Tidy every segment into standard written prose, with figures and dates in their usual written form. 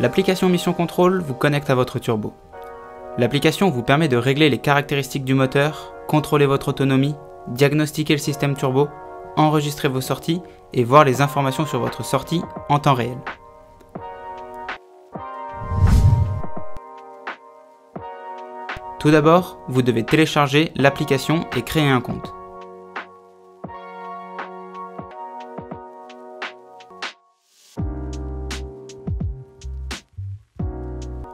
L'application Mission Control vous connecte à votre turbo. L'application vous permet de régler les caractéristiques du moteur, contrôler votre autonomie, diagnostiquer le système turbo, enregistrer vos sorties et voir les informations sur votre sortie en temps réel. Tout d'abord, vous devez télécharger l'application et créer un compte.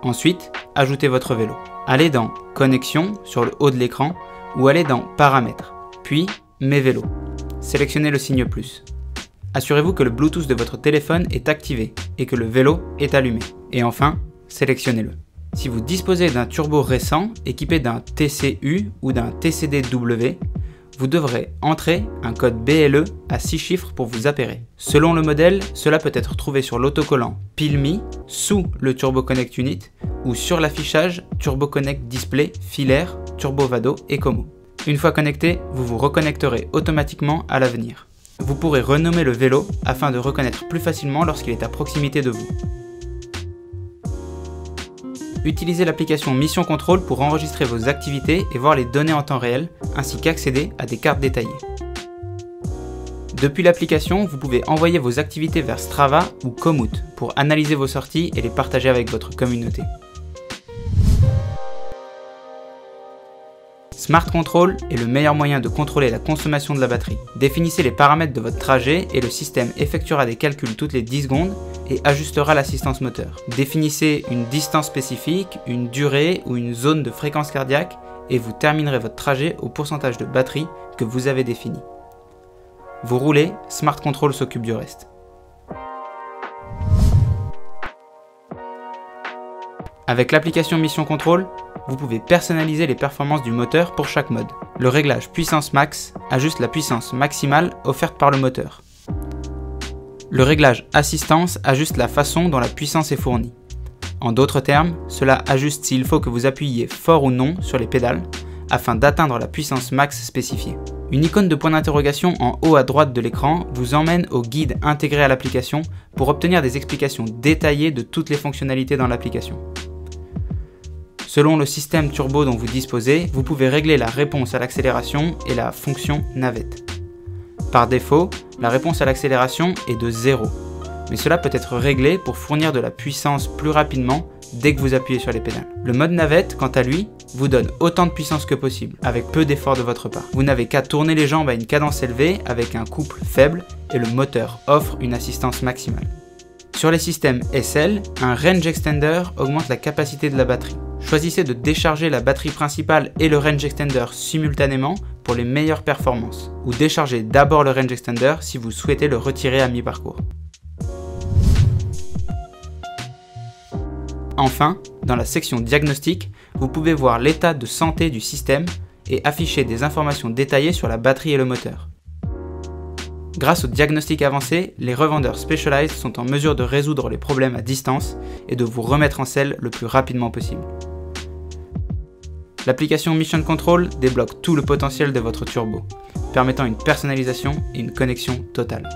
Ensuite, ajoutez votre vélo. Allez dans Connexion sur le haut de l'écran ou allez dans Paramètres, puis Mes vélos. Sélectionnez le signe plus. Assurez-vous que le Bluetooth de votre téléphone est activé et que le vélo est allumé. Et enfin, sélectionnez-le. Si vous disposez d'un turbo récent équipé d'un TCU ou d'un TCDW, vous devrez entrer un code BLE à 6 chiffres pour vous appairer. Selon le modèle, cela peut être trouvé sur l'autocollant PILMI, sous le Turbo Connect Unit ou sur l'affichage Turbo Connect Display, filaire, Turbo Vado et Como. Une fois connecté, vous vous reconnecterez automatiquement à l'avenir. Vous pourrez renommer le vélo afin de reconnaître plus facilement lorsqu'il est à proximité de vous. Utilisez l'application Mission Control pour enregistrer vos activités et voir les données en temps réel, ainsi qu'accéder à des cartes détaillées. Depuis l'application, vous pouvez envoyer vos activités vers Strava ou Komoot pour analyser vos sorties et les partager avec votre communauté. Smart Control est le meilleur moyen de contrôler la consommation de la batterie. Définissez les paramètres de votre trajet et le système effectuera des calculs toutes les 10 secondes et ajustera l'assistance moteur. Définissez une distance spécifique, une durée ou une zone de fréquence cardiaque et vous terminerez votre trajet au pourcentage de batterie que vous avez défini. Vous roulez, Smart Control s'occupe du reste. Avec l'application Mission Control, vous pouvez personnaliser les performances du moteur pour chaque mode. Le réglage puissance max ajuste la puissance maximale offerte par le moteur. Le réglage assistance ajuste la façon dont la puissance est fournie. En d'autres termes, cela ajuste s'il faut que vous appuyiez fort ou non sur les pédales afin d'atteindre la puissance max spécifiée. Une icône de point d'interrogation en haut à droite de l'écran vous emmène au guide intégré à l'application pour obtenir des explications détaillées de toutes les fonctionnalités dans l'application. Selon le système turbo dont vous disposez, vous pouvez régler la réponse à l'accélération et la fonction navette. Par défaut, la réponse à l'accélération est de 0, mais cela peut être réglé pour fournir de la puissance plus rapidement dès que vous appuyez sur les pédales. Le mode navette, quant à lui, vous donne autant de puissance que possible, avec peu d'effort de votre part. Vous n'avez qu'à tourner les jambes à une cadence élevée avec un couple faible et le moteur offre une assistance maximale. Sur les systèmes SL, un range extender augmente la capacité de la batterie. Choisissez de décharger la batterie principale et le range extender simultanément pour les meilleures performances, ou déchargez d'abord le range extender si vous souhaitez le retirer à mi-parcours. Enfin, dans la section diagnostic, vous pouvez voir l'état de santé du système et afficher des informations détaillées sur la batterie et le moteur. Grâce au diagnostic avancé, les revendeurs Specialized sont en mesure de résoudre les problèmes à distance et de vous remettre en selle le plus rapidement possible. L'application Mission Control débloque tout le potentiel de votre turbo, permettant une personnalisation et une connexion totale.